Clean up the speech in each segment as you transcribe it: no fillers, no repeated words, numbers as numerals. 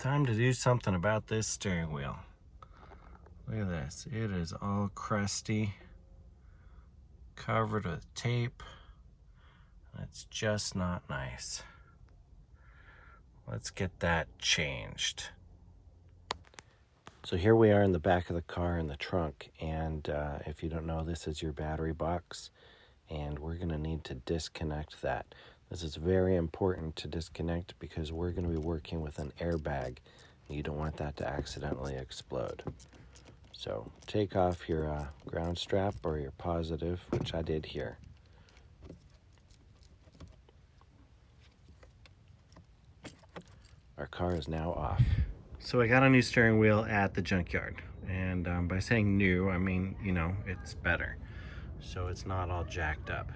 Time to do something about this steering wheel. Look at this. It is all crusty, covered with tape. It's just not nice. Let's get that changed. So here we are in the back of the car in the trunk, and if you don't know, this is your battery box, and we're going to need to disconnect that. This is very important to disconnect because we're going to be working with an airbag. You don't want that to accidentally explode. So take off your ground strap or your positive, which I did here. Our car is now off. So I got a new steering wheel at the junkyard, and by saying new, I mean, you know, it's better. So it's not all jacked up.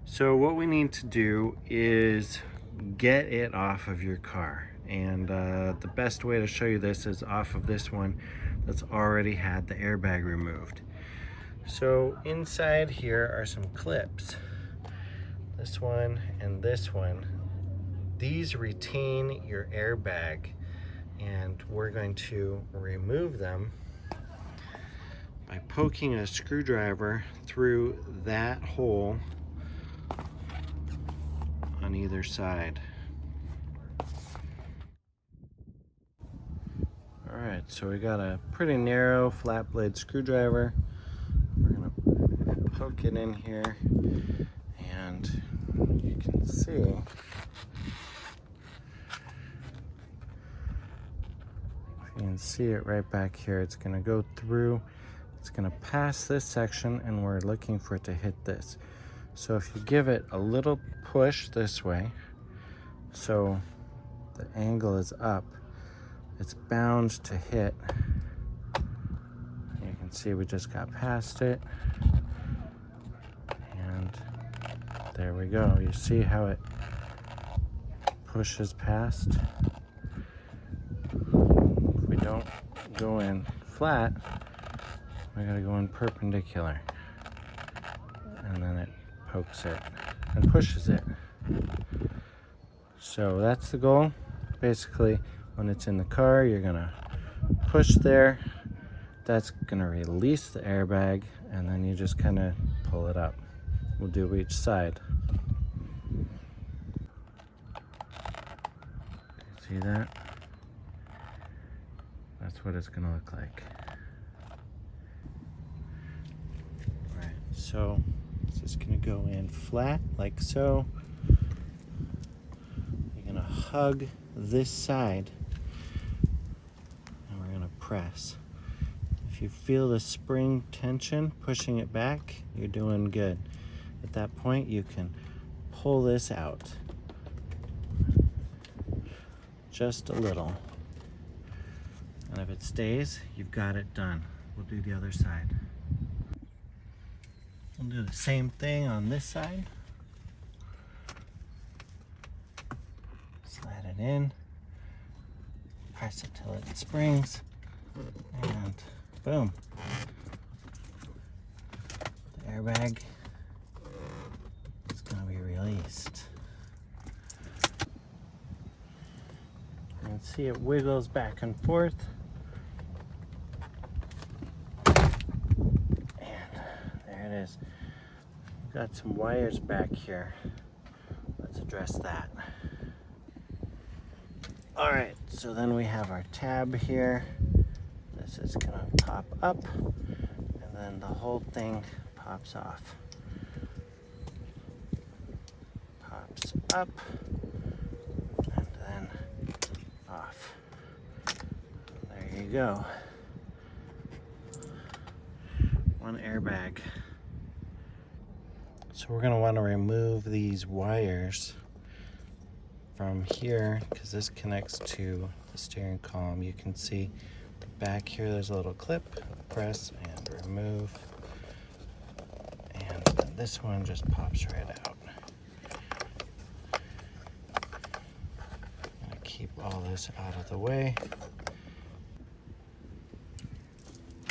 So what we need to do is get it off of your car. And the best way to show you this is off of this one that's already had the airbag removed. So inside here are some clips. This one and this one. These retain your airbag, and we're going to remove them by poking a screwdriver through that hole on either side. All right, so we got a pretty narrow flat blade screwdriver. We're gonna poke it in here, and you can see you can see it right back here. It's gonna go through, it's gonna pass this section, and we're looking for it to hit this. So if you give it a little push this way, so the angle is up, it's bound to hit. You can see we just got past it, and there we go. You see how it pushes past? If we don't go in flat, we gotta go in perpendicular, and then it pokes it and pushes it. So that's the goal. Basically, when it's in the car, you're gonna push there. That's gonna release the airbag, and then you just kind of pull it up. We'll do each side. See that? That's what it's gonna look like. All right, so it's just gonna go in flat like so. You're gonna hug this side, and we're gonna press. If you feel the spring tension pushing it back, you're doing good. At that point, you can pull this out just a little, and if it stays, you've got it done. We'll do the other side. We'll do the same thing on this side. Slide it in, press it till it springs, and boom. The airbag is going to be released. You can see it wiggles back and forth. And there it is. We've got some wires back here. Let's address that. All right, so then we have our tab here. This is gonna pop up, and then the whole thing pops off. Pops up, and then off. There you go. One airbag. So we're gonna wanna remove these wires from here, because this connects to the steering column. You can see back here there's a little clip. Press and remove, and then this one just pops right out. I'm gonna keep all this out of the way.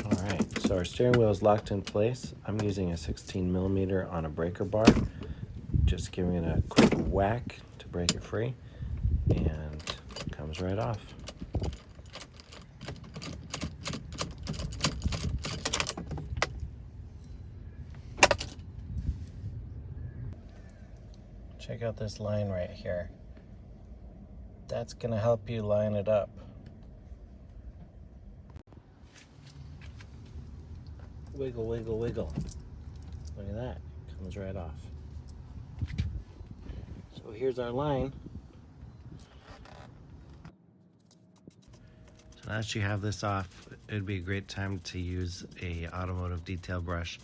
All right, so our steering wheel is locked in place. I'm using a 16mm on a breaker bar, just giving it a quick whack to break it free, and it comes right off. Check out this line right here. That's going to help you line it up. Wiggle, wiggle, wiggle. Look at that. It comes right off. So here's our line. So as you have this off, it'd be a great time to use a automotive detail brush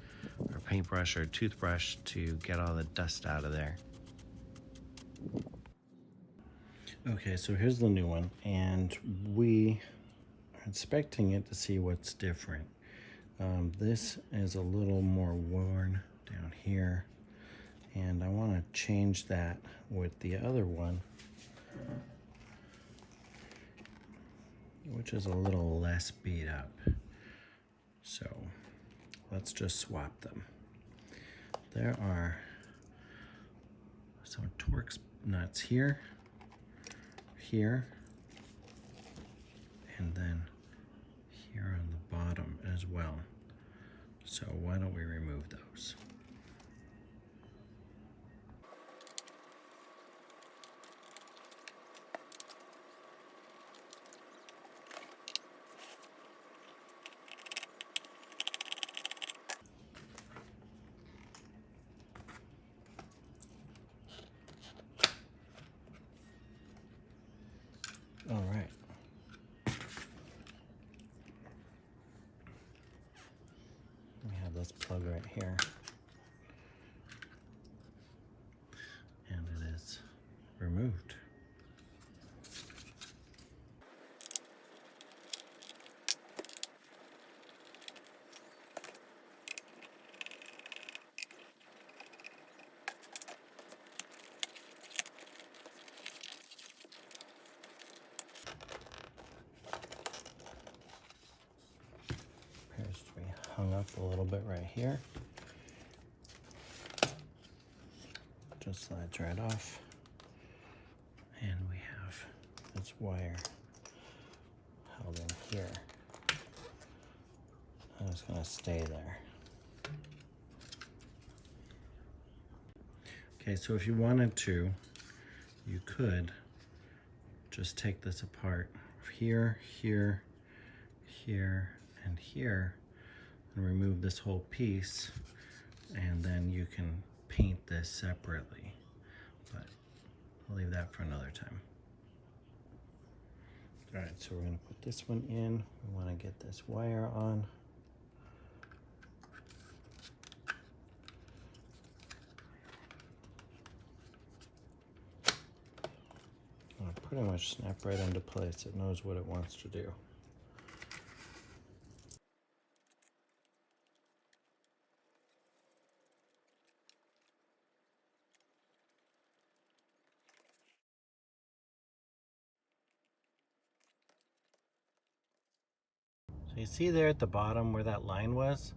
or paintbrush or toothbrush to get all the dust out of there. Okay, so here's the new one, and we are inspecting it to see what's different. This is a little more worn down here, and I want to change that with the other one, which is a little less beat up. So let's just swap them. There are some Torx nuts here, here, and then here on the bottom as well. So why don't we remove those? All right. We have this plug right here. And it is removed. Appears to be hung up a little bit right here. Just slides right off. And we have this wire held in here. And it's going to stay there. Okay, so if you wanted to, you could just take this apart here, here, here, and here, and remove this whole piece, and then you can paint this separately. But I'll leave that for another time. All right, so we're going to put this one in. We want to get this wire on. It'll pretty much snap right into place. It knows what it wants to do. So you see there at the bottom where that line was?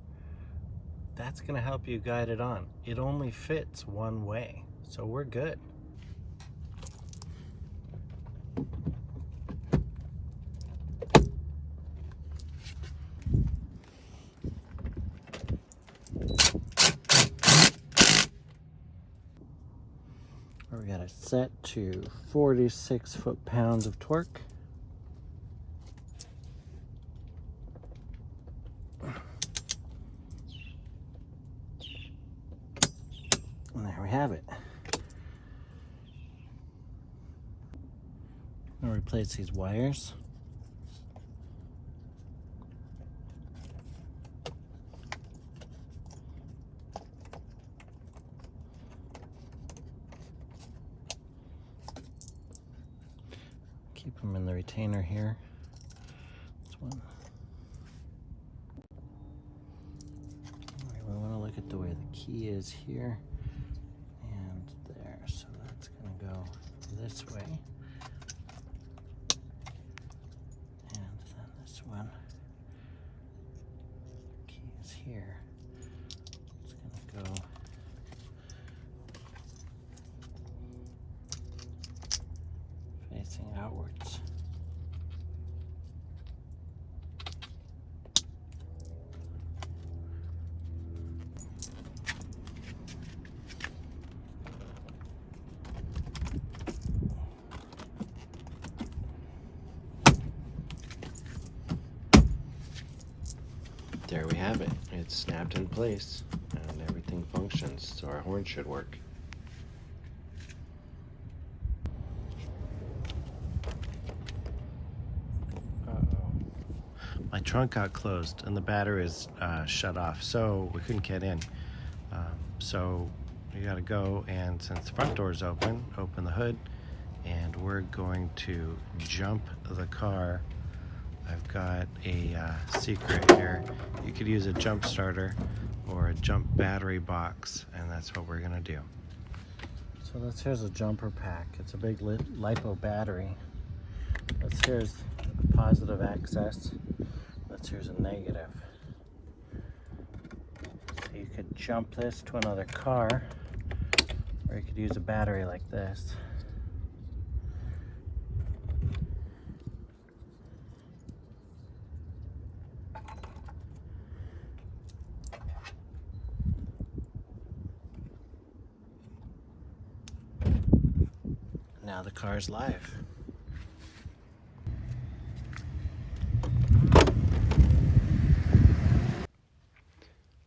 That's going to help you guide it on. It only fits one way, so we're good. We got it set to 46 foot-pounds of torque. And there we have it. I'll replace these wires. Keep them in the retainer here. This one. Alright, we want to look at the way the key is here and there. So that's going to go this way. And then this one. Key is here. It's going to go facing outwards. have it. It's snapped in place and everything functions, so our horn should work. My trunk got closed and the battery is shut off, so we couldn't get in. So we gotta go, and since the front door is open the hood, and we're going to jump the car. I've got a secret here. You could use a jump starter or a jump battery box, and that's what we're gonna do. So here's a jumper pack. It's a big LiPo battery. Here's a positive access. Here's a negative. So you could jump this to another car, or you could use a battery like this. Now the car's live.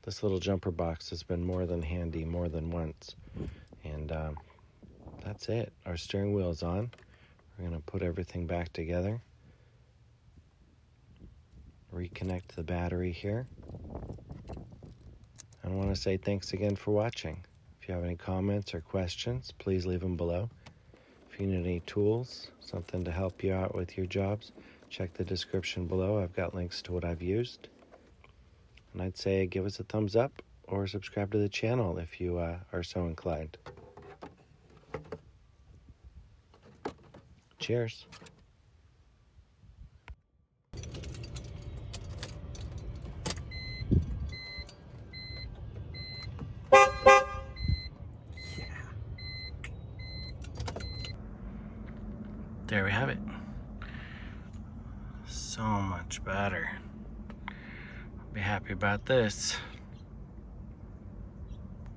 This little jumper box has been more than handy more than once. And that's it. Our steering wheel is on. We're going to put everything back together. Reconnect the battery here. I want to say thanks again for watching. If you have any comments or questions, please leave them below. If you need any tools, something to help you out with your jobs, check the description below. I've got links to what I've used. And I'd say give us a thumbs up or subscribe to the channel if you are so inclined. Cheers. There we have it. So much better. Be happy about this.